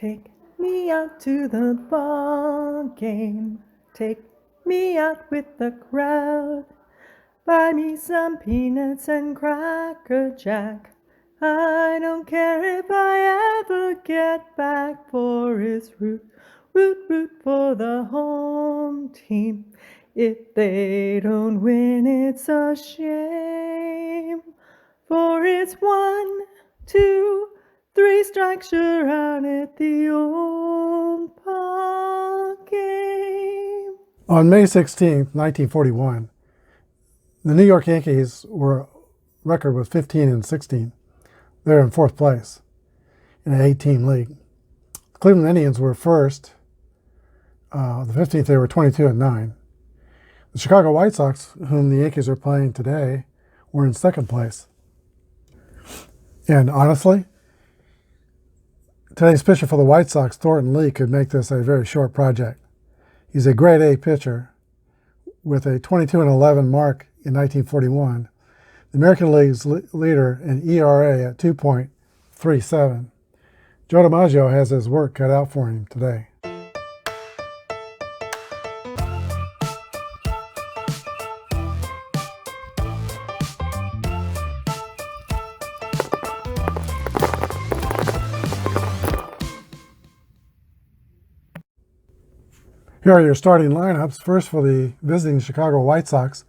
Take me out to the ball game. Take me out with the crowd. Buy me some peanuts and Cracker Jack. I don't care if I ever get back, for it's root, root, root for the home team. If they don't win, it's a shame, for it's 1, 2, 3 strikes, you're out at the old ball game. On May 16th, 1941, the New York Yankees record was 15-16. They're in fourth place in an 8-team league. The Cleveland Indians were first. The 15th, they were 22-9. The Chicago White Sox, whom the Yankees are playing today, were in second place. And honestly, today's pitcher for the White Sox, Thornton Lee, could make this a very short project. He's a grade A pitcher with a 22-11 mark in 1941. The American League's leader in ERA at 2.37. Joe DiMaggio has his work cut out for him today. Here are your starting lineups. First, for the visiting Chicago White Sox,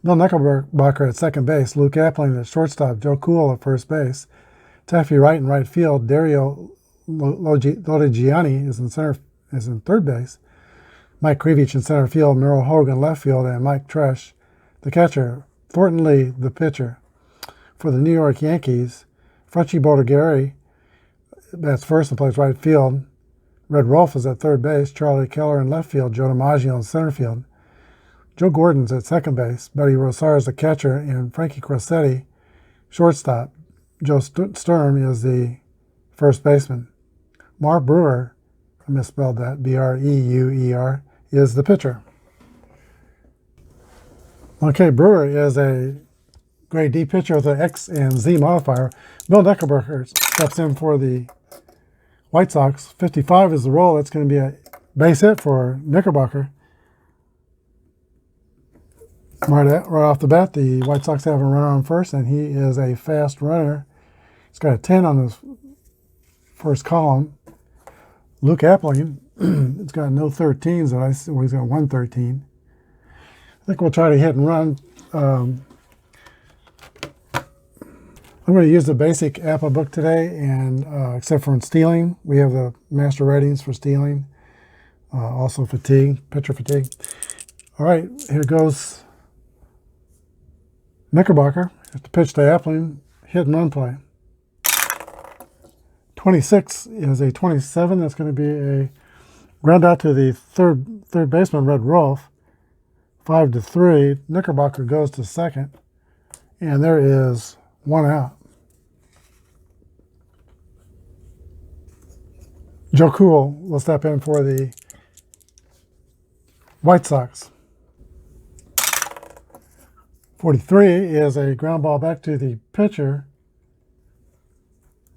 Bill Knickerbocker at second base, Luke Appling at shortstop, Joe Cool at first base, Taffy Wright in right field, Dario Lodigiani is in third base, Mike Krivich in center field, Merrill Hogue in left field, and Mike Tresh, the catcher. Thornton Lee, the pitcher. For the New York Yankees, Frenchie Bottegari bats first and plays right field. Red Rolfe is at third base, Charlie Keller in left field, Joe DiMaggio in center field. Joe Gordon's at second base, Buddy Rosar is the catcher, and Frankie Crosetti, shortstop. Joe Sturm is the first baseman. Mark Brewer, I misspelled that, B-R-E-U-E-R, is the pitcher. Okay, Brewer is a grade D pitcher with an X and Z modifier. Bill Knickerbocker steps in for the White Sox. 55 is the roll. That's going to be a base hit for Knickerbocker. Right off the bat, the White Sox have a runner on first, and he is a fast runner. He's got a 10 on his first column. Luke Appling, it's got no 13s that I see. Well, he's got 113. I think we'll try to hit and run. I'm going to use the basic Apba book today, and except for in stealing, we have the master ratings for stealing. Also fatigue, pitcher fatigue. All right, here goes Knickerbocker. Has to pitch to Appling, hit and run play. 26 is a 27. That's going to be a ground out to the third baseman, Red Rolfe. 5-3. Knickerbocker goes to second, and there is one out. Joe Cool will step in for the White Sox. 43 is a ground ball back to the pitcher.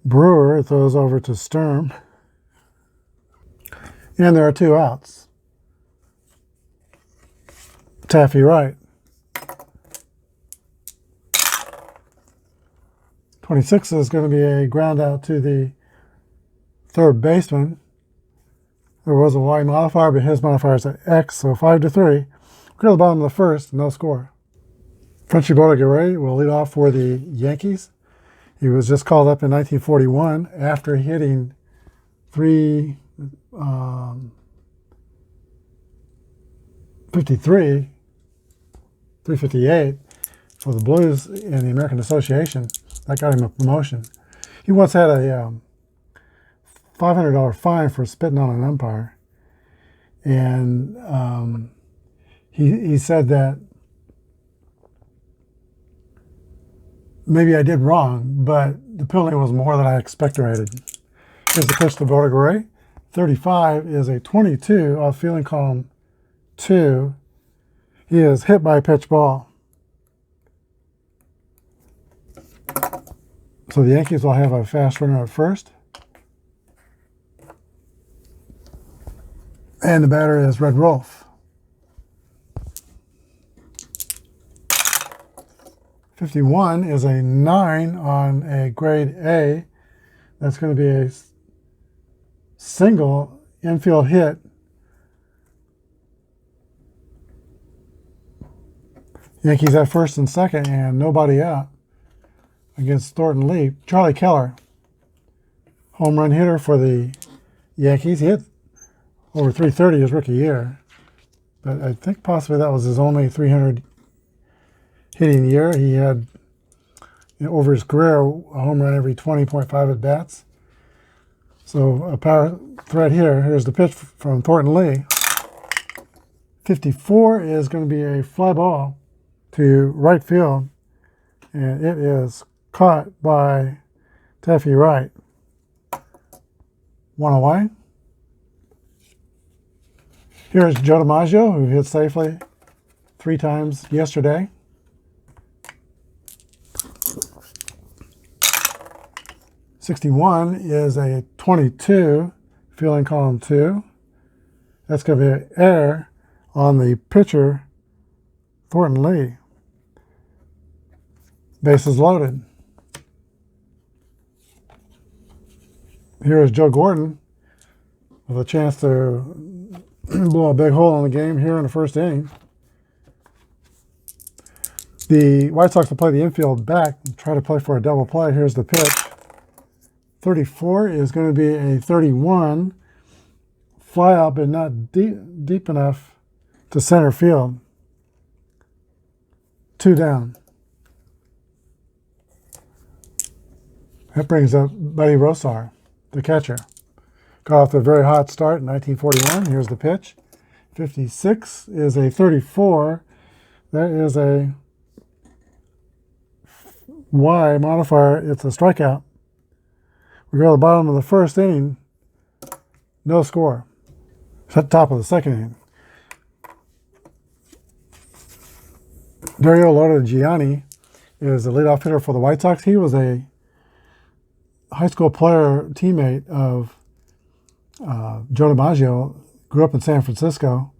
Brewer throws over to Sturm. And there are two outs. Taffy Wright. 26 is going to be a ground out to the third baseman. There was a Y modifier, but his modifier is an X, so 5-3. We're to the bottom of the first, no score. Frenchie Bottegari will lead off for the Yankees. He was just called up in 1941 after hitting 358 for the Blues in the American Association. That got him a promotion. He once had a $500 fine for spitting on an umpire. And he said that maybe I did wrong, but the penalty was more than I expected. Here's the pitch to Bottegari. 35 is a 22 off fielding column 2. He is hit by a pitch ball. So the Yankees will have a fast runner at first. And the batter is Red Wolf. 51 is a 9 on a grade A. That's going to be a single infield hit. Yankees at first and second and nobody out against Thornton Lee. Charlie Keller, home run hitter for the Yankees. He hit over 330 his rookie year, but I think possibly that was his only 300 hitting year. He had, over his career, a home run every 20.5 at bats. So a power threat here. Here's the pitch from Thornton Lee. 54 is going to be a fly ball to right field, and it is caught by Taffy Wright. 1 away. Here's Joe DiMaggio, who hit safely 3 times yesterday. '61 is a 22, fielding column 2. That's going to be an error on the pitcher, Thornton Lee. Bases loaded. Here is Joe Gordon with a chance to blow a big hole in the game here in the first inning. The White Sox will play the infield back and try to play for a double play. Here's the pitch. 34 is going to be a 31. Fly out, but not deep enough to center field. 2 down. That brings up Buddy Rosar, the catcher. Got off to a very hot start in 1941. Here's the pitch. 56 is a 34. That is a Y modifier. It's a strikeout. We go to the bottom of the first inning. No score. It's at the top of the second inning. Dario Lodigiani is the leadoff hitter for the White Sox. He was a high school player teammate of Joe DiMaggio. Grew up in San Francisco,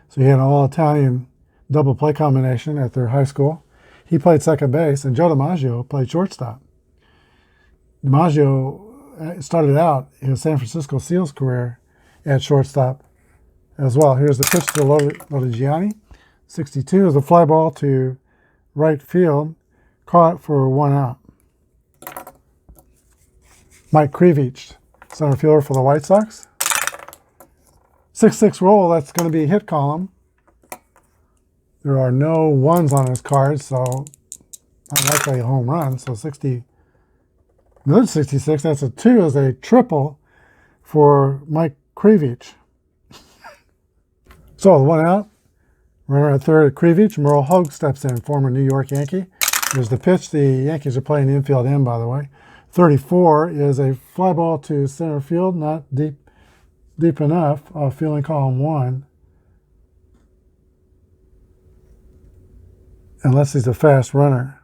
so he had an all-Italian double play combination at their high school. He played second base, and Joe DiMaggio played shortstop. DiMaggio started out his San Francisco Seals career at shortstop as well. Here's the pitch to Lodigiani. 62 is a fly ball to right field, caught for 1 out. Mike Krivich, center fielder for the White Sox. 6-6 roll, that's going to be hit column. There are no ones on his card, so not likely a home run. So 60, another 66, that's a 2, is a triple for Mike Krivich. So 1 out. Runner at third, Krivich. Merle Hogue steps in, former New York Yankee. There's the pitch. The Yankees are playing infield in, by the way. 34 is a fly ball to center field, not deep enough, fielding column 1. Unless he's a fast runner.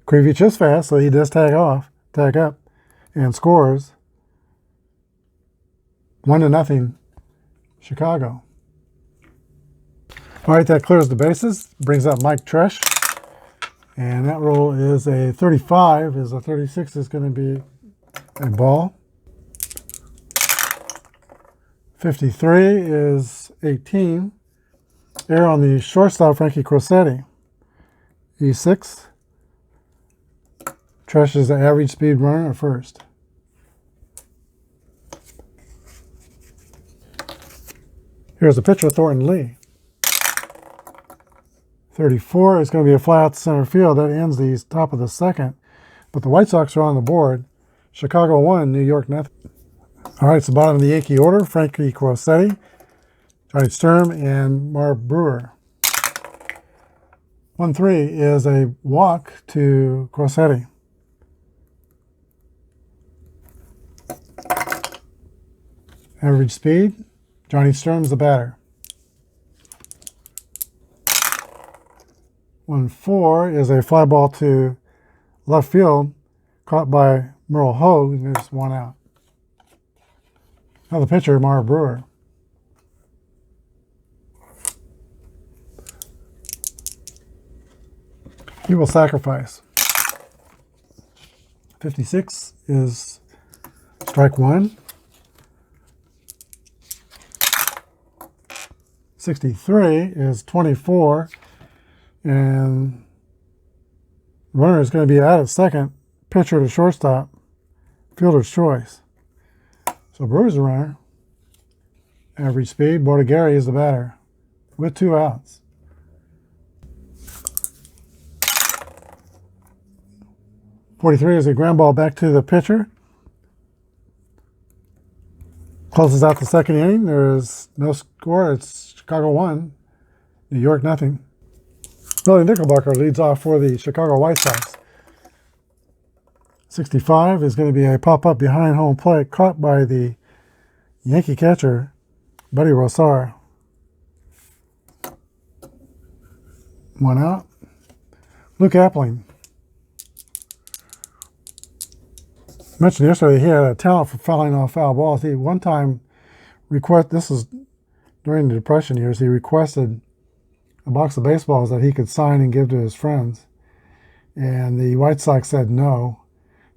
Krivich is fast, so he does tag up, and scores. 1-0, Chicago. All right, that clears the bases. Brings up Mike Tresh. And that roll is a 35. Is a 36 is going to be a ball. 53 is 18. Error on the shortstop, Frankie Crosetti. E6. Tresh is the average speed runner at first. Here's a pitcher, Thornton Lee. 34 is going to be a fly out to center field. That ends the top of the second. But the White Sox are on the board. Chicago 1, New York nothing. All right, it's the bottom of the Yankee order. Frankie Crosetti, Johnny Sturm, and Marv Brewer. 1-3 is a walk to Crosetti. Average speed. Johnny Sturm's the batter. 1-4 is a fly ball to left field, caught by Merle Hogue, and there's 1 out. Now the pitcher, Marv Brewer. He will sacrifice. 56 is strike one. 63 is 24. And runner is going to be out at second. Pitcher to shortstop. Fielder's choice. So Brewer's the runner. Average speed. Bordigari is the batter with 2 outs. .43 is a ground ball back to the pitcher. Closes out the second inning. There is no score. It's Chicago 1, New York nothing. Billy Nickelbacker leads off for the Chicago White Sox. 65 is going to be a pop-up behind home plate caught by the Yankee catcher, Buddy Rosar. 1 out. Luke Appling. Mentioned yesterday he had a talent for fouling off foul balls. He one time this is during the Depression years, he requested a box of baseballs that he could sign and give to his friends. And the White Sox said no,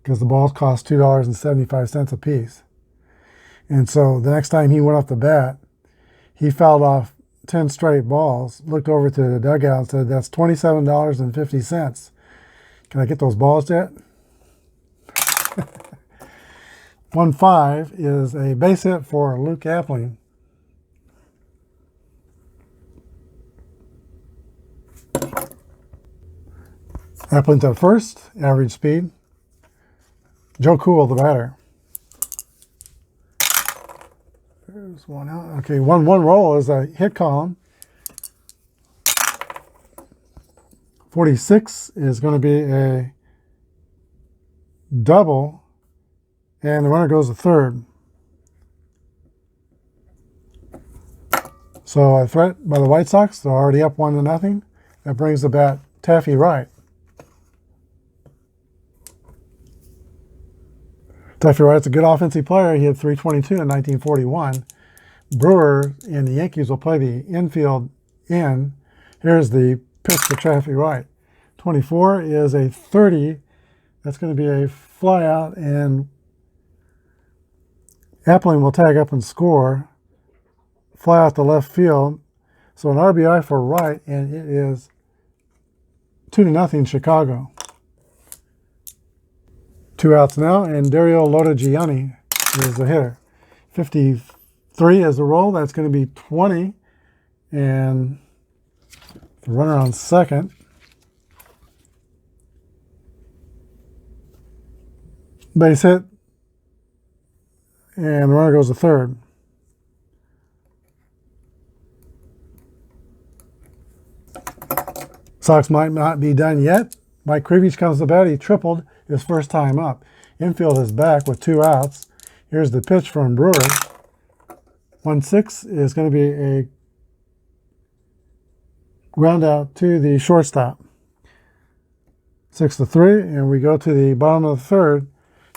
because the balls cost $2.75 a piece. And so the next time he went up the bat, he fouled off 10 straight balls, looked over to the dugout and said, "That's $27.50. Can I get those balls yet?" 1-5 is a base hit for Luke Appling. Appling to first, average speed. Joe Cool, the batter. There's 1 out. Okay, 1-1 roll is a hit column. 46 is going to be a double, and the runner goes to third. So a threat by the White Sox. They're already up 1-0. That brings the bat Taffy Wright. Taffy Wright's a good offensive player. He had .322 in 1941. Brewer and the Yankees will play the infield in. Here's the pitch for Taffy Wright. 24 is a 30. That's going to be a fly out, and Appling will tag up and score. Fly out to left field. So an RBI for Wright, and it is 2-0 Chicago. 2 outs now, and Dario Lodigiani is the hitter. 53 is the roll. That's going to be 20. And the runner on second. Base hit. And the runner goes to third. Sox might not be done yet. Mike Krivich comes to bat. He tripled his first time up. Infield is back with 2 outs. Here's the pitch from Brewer. 1-6 is going to be a ground out to the shortstop. 6-3, and we go to the bottom of the third.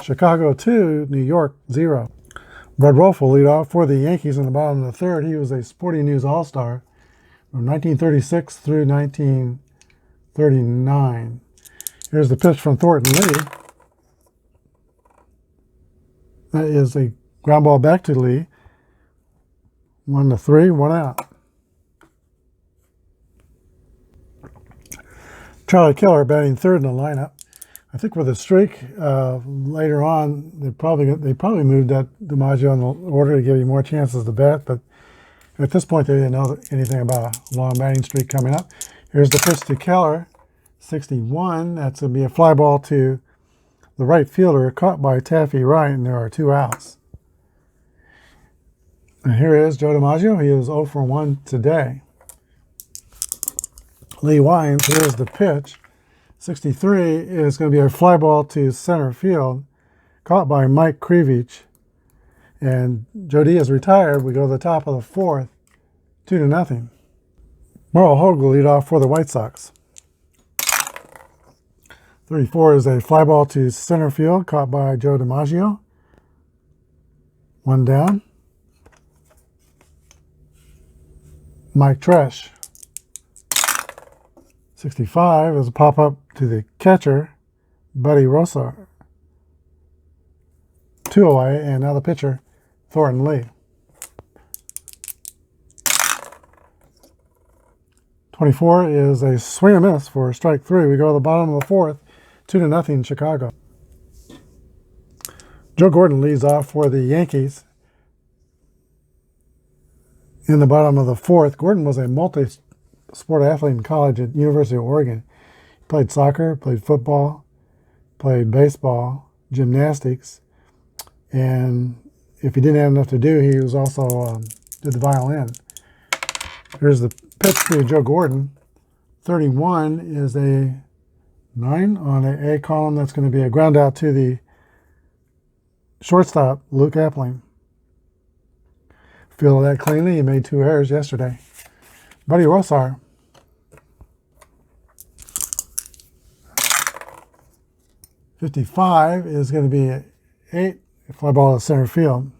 Chicago 2, New York 0. Bud Rolfe will lead off for the Yankees in the bottom of the third. He was a Sporting News All-Star from 1936 through 1939. Here's the pitch from Thornton Lee. That is a ground ball back to Lee. 1-3, 1 out. Charlie Keller batting third in the lineup. I think with a streak later on, they probably moved that DiMaggio in the order to give you more chances to bat. But at this point, they didn't know anything about a long batting streak coming up. Here's the pitch to Keller. 61. That's going to be a fly ball to the right fielder, caught by Taffy Wright, and there are 2 outs. And here is Joe DiMaggio. He is 0 for 1 today. Lee Wines, here's the pitch. 63 is going to be a fly ball to center field, caught by Mike Krivich. And Joe D is retired. We go to the top of the fourth, 2-0. Merle Hogue will lead off for the White Sox. 34 is a fly ball to center field, caught by Joe DiMaggio. 1 down. Mike Tresh. 65 is a pop-up to the catcher, Buddy Rosa. 2 away, and now the pitcher, Thornton Lee. 24 is a swing and miss for strike 3. We go to the bottom of the 4th, 2-0 Chicago. Joe Gordon leads off for the Yankees. In the bottom of the 4th, Gordon was a multi-sport athlete in college at University of Oregon. He played soccer, played football, played baseball, gymnastics, and if he didn't have enough to do, he was also did the violin. Here's the pitch to Joe Gordon. 31 is a 9 on the A column. That's going to be a ground out to the shortstop, Luke Appling. Feel that cleanly. He made 2 errors yesterday. Buddy Rosar. 55 is going to be 8. Fly ball to center field.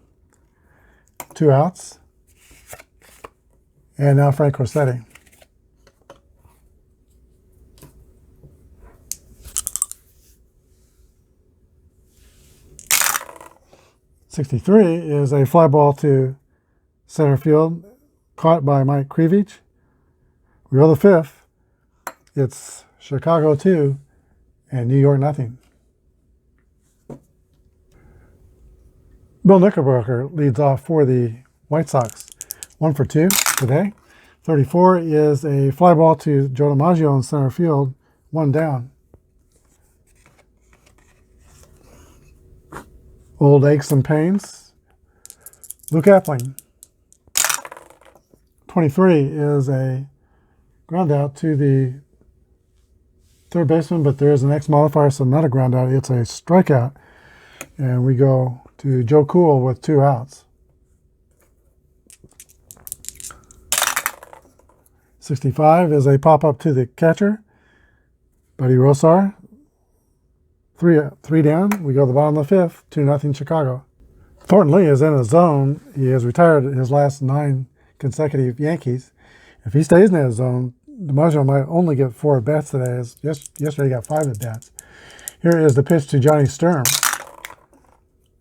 2 outs. And now Frank Rossetti. .63 is a fly ball to center field, caught by Mike Krivich. We go to the 5th. It's Chicago 2 and New York nothing. Bill Knickerbocker leads off for the White Sox. 1 for 2 today. 34 is a fly ball to Joe DiMaggio in center field. 1 down. Old aches and pains. Luke Appling. 23 is a ground out to the third baseman, but there is an X modifier, so not a ground out. It's a strikeout. And we go to Joe Cool with 2 outs. 65 is a pop-up to the catcher, Buddy Rosar. 3 down. We go to the bottom of the 5th, 2-0 Chicago. Thornton Lee is in a zone. He has retired his last 9 consecutive Yankees. If he stays in that zone, DiMaggio might only get 4 at-bats today. Yesterday he got 5 at-bats. Here is the pitch to Johnny Sturm.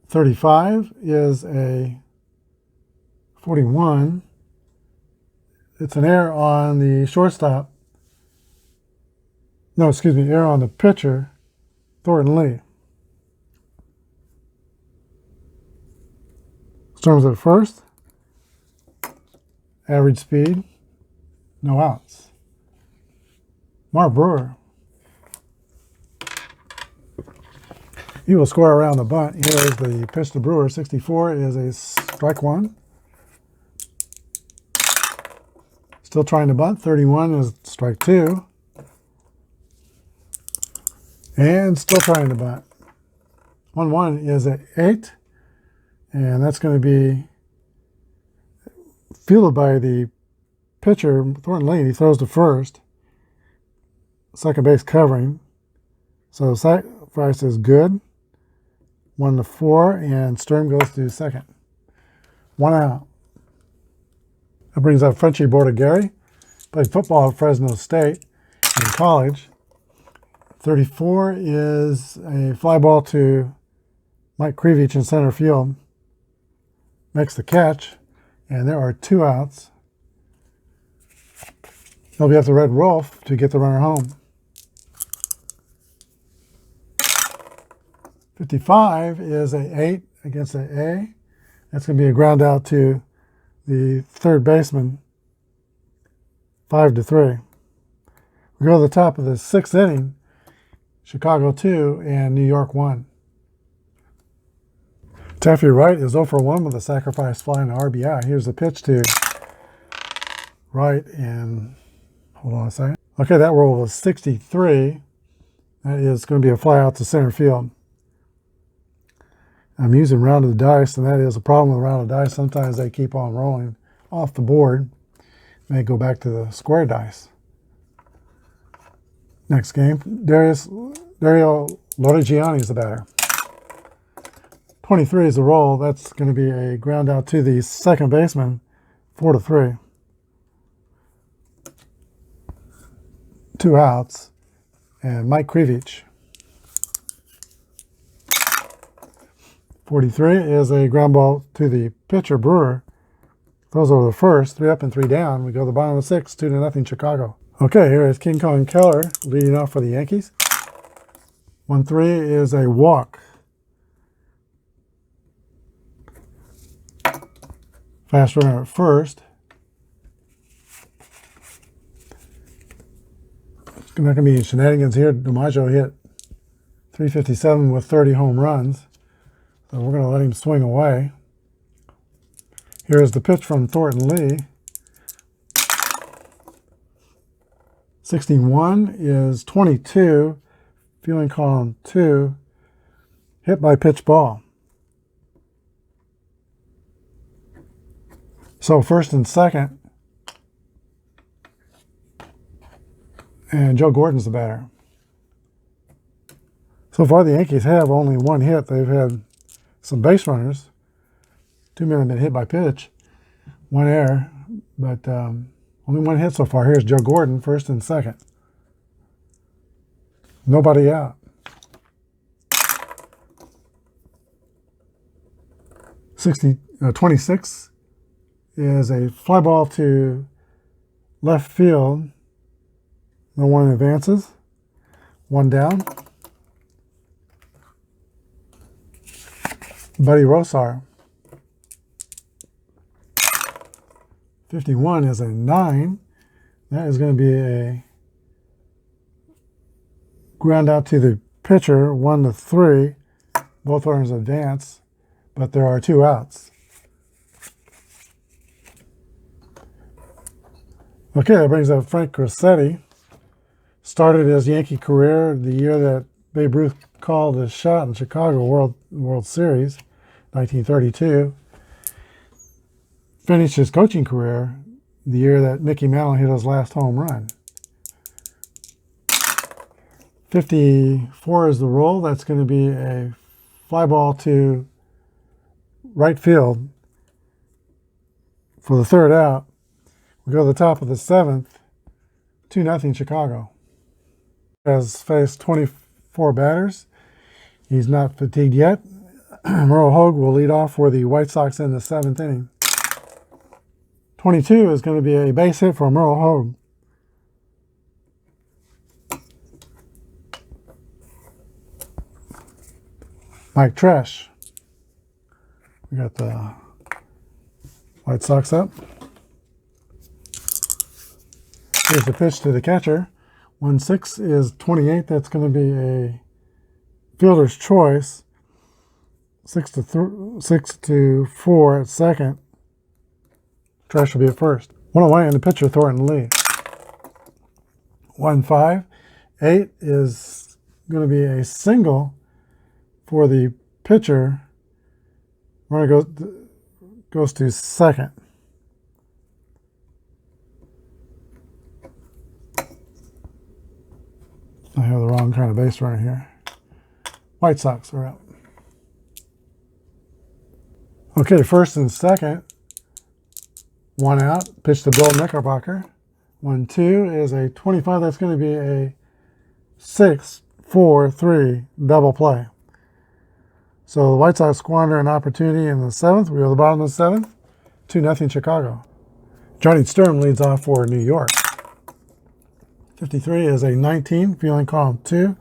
35 is a 41. It's an error on the shortstop. No, excuse me, error on the pitcher, Thornton Lee. Storms at first. Average speed. No outs. Mark Brewer. He will score around the bunt. Here is the pitch to Brewer. 64 is a strike 1. Still trying to bunt. 31 is strike 2. And still trying to bunt. 1-1 is at 8. And that's going to be fielded by the pitcher, Thornton Lee. He throws to first. Second base covering. So sacrifice is good. 1-4, and Sturm goes to second. 1 out. That brings up Frenchie Bordigari. Played football at Fresno State in college. 34 is a fly ball to Mike Krivich in center field. Makes the catch, and there are 2 outs. He'll be at the Red Wolf to get the runner home. 55 is a 8 against an A. That's going to be a ground out to the third baseman, 5-3. We go to the top of the 6th inning, Chicago 2 and New York 1. Taffy Wright is 0 for 1 with a sacrifice fly and RBI. Here's the pitch to Wright, and hold on a second. Okay, that roll was 63. That is going to be a fly out to center field. I'm using rounded dice, and that is a problem with rounded dice. Sometimes they keep on rolling off the board. May go back to the square dice. Next game, Dario Lorigiani is the batter. 23 is the roll. That's going to be a ground out to the second baseman, 4-3. 2 outs, and Mike Krivich. 43 is a ground ball to the pitcher, Brewer. Throws over the first, 3 up and 3 down. We go to the bottom of the 6th, 2-0 Chicago. Okay, here is King Kong Keller leading off for the Yankees. 1-3 is a walk. Fast runner at first. It's not going to be shenanigans here. DiMaggio hit .357 with 30 home runs. So we're going to let him swing away. Here's the pitch from Thornton Lee. 61 is 22. Fielding column 2. Hit by pitch ball. So first and second. And Joe Gordon's the batter. So far the Yankees have only 1 hit. They've had some base runners. 2 men have been hit by pitch. 1 error, but only 1 hit so far. Here's Joe Gordon, first and second. Nobody out. 26 is a fly ball to left field. No one advances. 1 down. Buddy Rosar. 51 is a 9. That is going to be a ground out to the pitcher, 1-3. Both runners advance, but there are 2 outs. Okay, that brings up Frank Grassetti. Started his Yankee career the year that Babe Ruth called his shot in Chicago World Series, 1932. Finished his coaching career the year that Mickey Mantle hit his last home run. 54 is the roll. That's going to be a fly ball to right field for the 3rd out. We go to the top of the 7th, 2-0 Chicago. Has faced 24 batters. He's not fatigued yet. Merle Hogue will lead off for the White Sox in the 7th inning. 22 is going to be a base hit for Merle Hogue. Mike Tresh. We got the White Sox up. Here's the pitch to the catcher. 1-6 is 28. That's going to be a fielder's choice. 6-4 at second. Tresh will be at first. 1 away, and the pitcher, Thornton Lee. 1-5. 8 is going to be a single for the pitcher. Runner goes to second. I have the wrong kind of base runner here. White Sox are out. Okay, first and second. 1 out. Pitch to Bill Knickerbocker. 1-2 is a 25. That's going to be a 6-4-3 double play. So the White Sox squander an opportunity in the 7th. We go to the bottom of the 7th. 2-0 Chicago. Johnny Sturm leads off for New York. 53 is a 19, fielding column 2.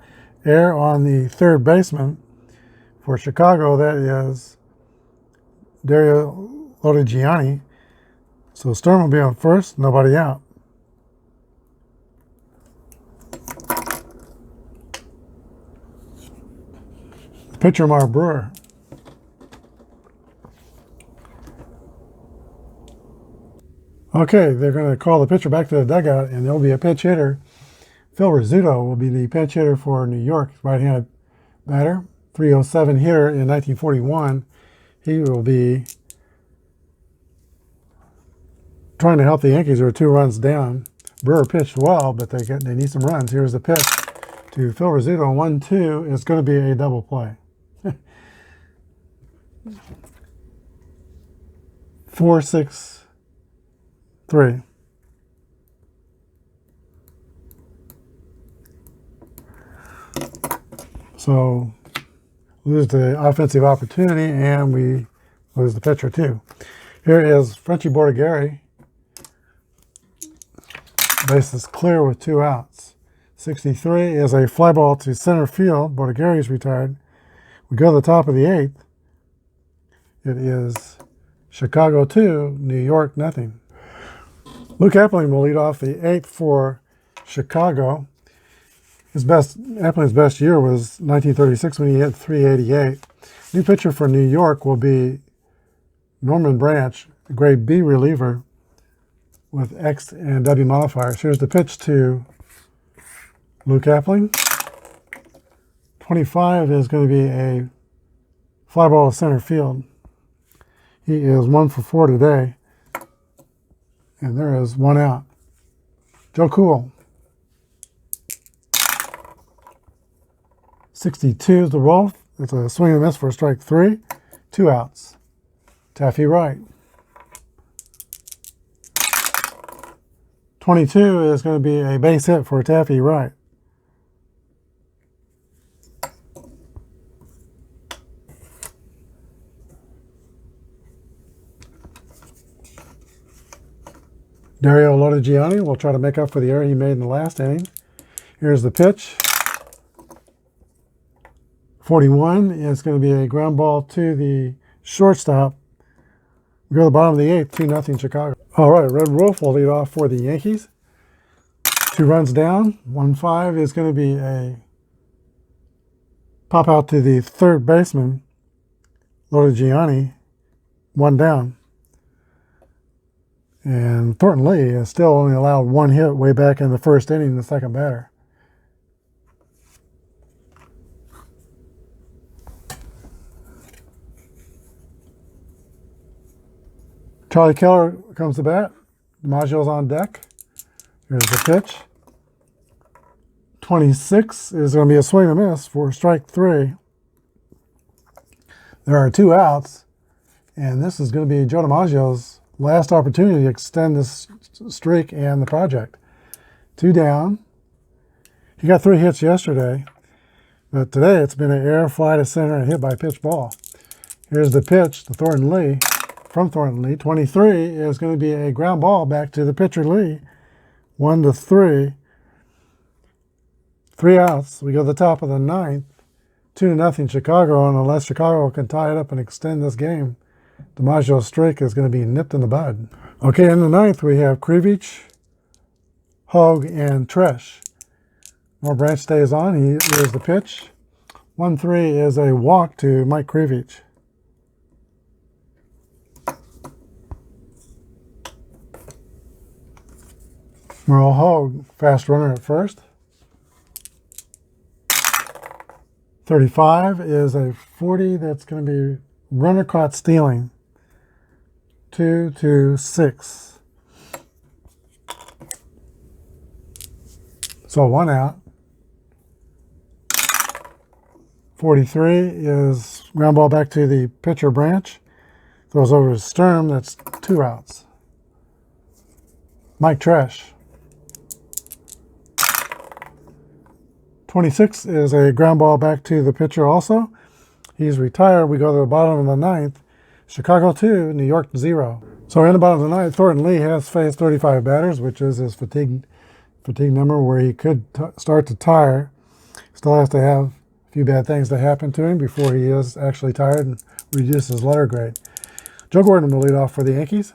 Air on the 3rd baseman. For Chicago, that is Dario Lodigiani. So Sturm will be on first, nobody out. Pitcher Mark Brewer. Okay, they're going to call the pitcher back to the dugout, and there'll be a pinch hitter. Phil Rizzuto will be the pinch hitter for New York, right-handed batter. 307 hitter in 1941. He will be trying to help the Yankees, who are 2 runs down. Brewer pitched well, but they need some runs. Here's the pitch to Phil Rizzuto. 1-2 is going to be a double play. 4-6-3. So lose the offensive opportunity, and we lose the pitcher too. Here is Frenchie Bordigari. Base is clear with 2 outs. 63 is a fly ball to center field. Bordigari's retired. We go to the top of the 8th. It is Chicago 2, New York nothing. Luke Appling will lead off the 8th for Chicago. Appling's best year was 1936 when he hit .388. New pitcher for New York will be Norman Branch, a grade B reliever with X and W modifiers. Here's the pitch to Luke Appling. 25 is going to be a fly ball to center field. He is 1 for 4 today, and there is 1 out. Joe Cool. 62 is the roll. It's a swing and miss for strike 3. 2 outs. Taffy Wright. 22 is going to be a base hit for Taffy Wright. Dario Lodigiani will try to make up for the error he made in the last inning. Here's the pitch. 41 is going to be a ground ball to the shortstop. We go to the bottom of the 8th, 2-0 Chicago. All right, Red Wolf will lead off for the Yankees. 2 runs down. 1-5 is going to be a pop out to the third baseman, Lodigiani. 1 down. And Thornton Lee has still only allowed 1 hit way back in the first inning, the second batter. Charlie Keller comes to bat. DiMaggio's on deck. Here's the pitch. 26 is going to be a swing and miss for strike 3. There are 2 outs, and this is going to be Joe DiMaggio's last opportunity to extend this streak and the project. 2 down. He got 3 hits yesterday, but today it's been an air, fly to center, and hit by pitch ball. Here's the pitch to Thornton Lee. From Thornton Lee. 23 is going to be a ground ball back to the pitcher Lee. 1-3. 3 outs. We go to the top of the 9th. 2-0 Chicago, and unless Chicago can tie it up and extend this game, DiMaggio's streak is going to be nipped in the bud. Okay, in the 9th we have Krivich, Hogue, and Tresh. More Branch stays on. Here's the pitch. 1-3 is a walk to Mike Krivich. Merle Hogue, fast runner at first. 35 is a 40 that's going to be runner caught stealing. 2-6. So 1 out. 43 is ground ball back to the pitcher Branch. Throws over to Sturm. That's 2 outs. Mike Tresh. 26 is a ground ball back to the pitcher also. He's retired. We go to the bottom of the 9th. Chicago 2, New York 0. So in the bottom of the 9th, Thornton Lee has faced 35 batters, which is his fatigue number where he could start to tire. Still has to have a few bad things to happen to him before he is actually tired and reduces his letter grade. Joe Gordon will lead off for the Yankees.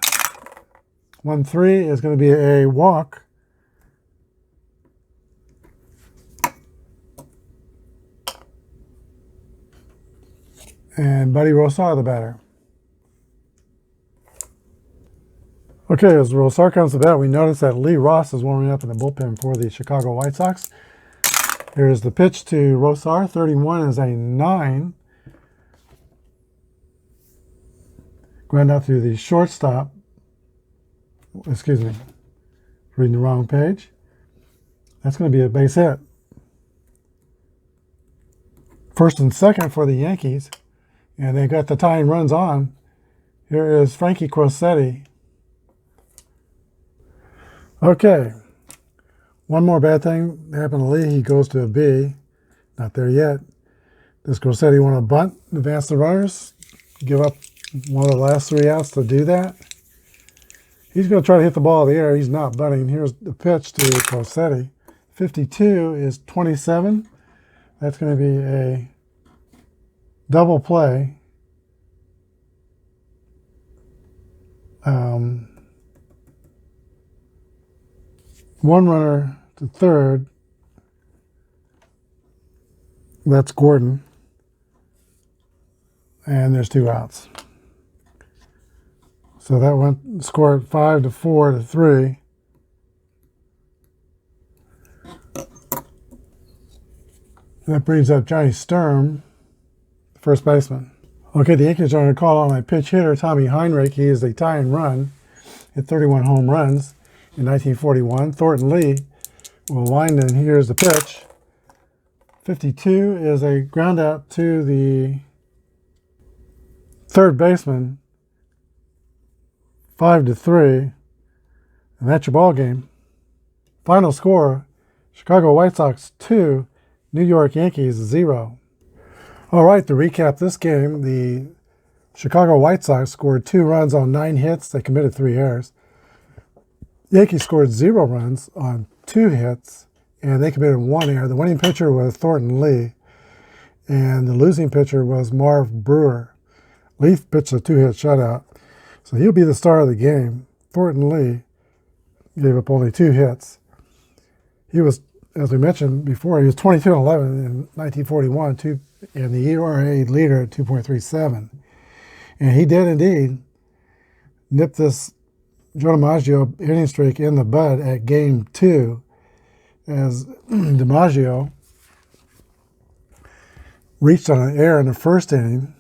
1-3 is going to be a walk. And Buddy Rosar, the batter. Okay, as Rosar comes to bat, we notice that Lee Ross is warming up in the bullpen for the Chicago White Sox. Here's the pitch to Rosar. 31 is a 9. Ground out to the shortstop. Excuse me, reading the wrong page. That's going to be a base hit. First and second for the Yankees. And they got the tying runs on. Here is Frankie Crosetti. Okay. One more bad thing happened to Lee. He goes to a B. Not there yet. Does Grossetti want to bunt, advance the runners, give up one of the last 3 outs to do that? He's going to try to hit the ball in the air. He's not bunting. Here's the pitch to Grossetti. 52 is 27. That's going to be a double play. One runner to third. That's Gordon. And there's 2 outs. So that went scored 5-4 to 3. That brings up Johnny Sturm, first baseman. Okay, the Yankees are going to call on a pitch hitter, Tommy Heinrich. He is a tie and run, hit 31 home runs in 1941. Thornton Lee will wind, and here's the pitch. 52 is a ground out to the third baseman, 5-3, and that's your ball game. Final score: Chicago White Sox 2, New York Yankees 0. All right, to recap this game, the Chicago White Sox scored 2 runs on 9 hits. They committed 3 errors. The Yankees scored 0 runs on 2 hits, and they committed 1 error. The winning pitcher was Thornton Lee, and the losing pitcher was Marv Brewer. Lee pitched a 2-hit shutout, so he'll be the star of the game. Thornton Lee gave up only 2 hits. He was, as we mentioned before, he was 22-11 in 1941, and the ERA leader at 2.37. And he did indeed nip this Joe DiMaggio hitting streak in the bud at Game 2, as DiMaggio reached on an error in the first inning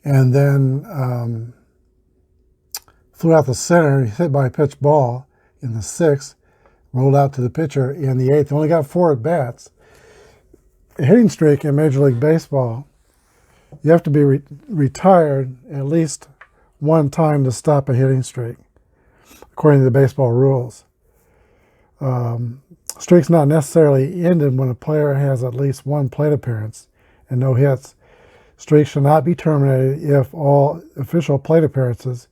and then flew out the center, hit by a pitch ball in the 6th, rolled out to the pitcher in the 8th. Only got 4 at-bats. A hitting streak in Major League Baseball, you have to be retired at least 1 time to stop a hitting streak, according to the baseball rules. Streak's not necessarily ended when a player has at least 1 plate appearance and no hits. Streaks should not be terminated if all official plate appearances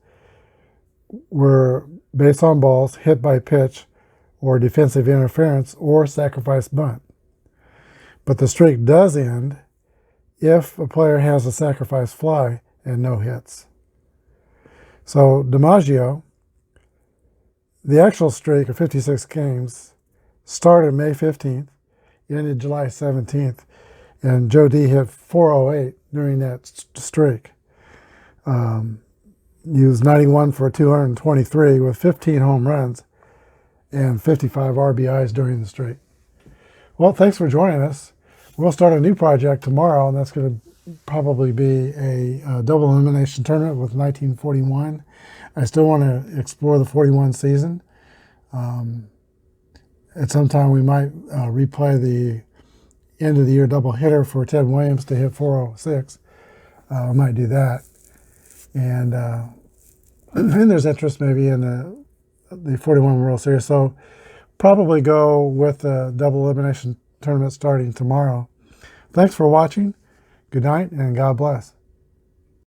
were based on balls, hit by pitch, or defensive interference, or sacrifice bunt. But the streak does end if a player has a sacrifice fly and no hits. So DiMaggio, the actual streak of 56 games started May 15th, ended July 17th, and Joe D hit .408 during that streak. He was 91 for 223 with 15 home runs and 55 RBIs during the streak. Well, thanks for joining us. We'll start a new project tomorrow, and that's going to probably be a double elimination tournament with 1941. I still want to explore the 41 season. At some time, we might replay the end of the year double hitter for Ted Williams to hit .406. I might do that. And there's interest maybe in the 41 World Series. So probably go with the double elimination tournament starting tomorrow. Thanks for watching. Good night and God bless.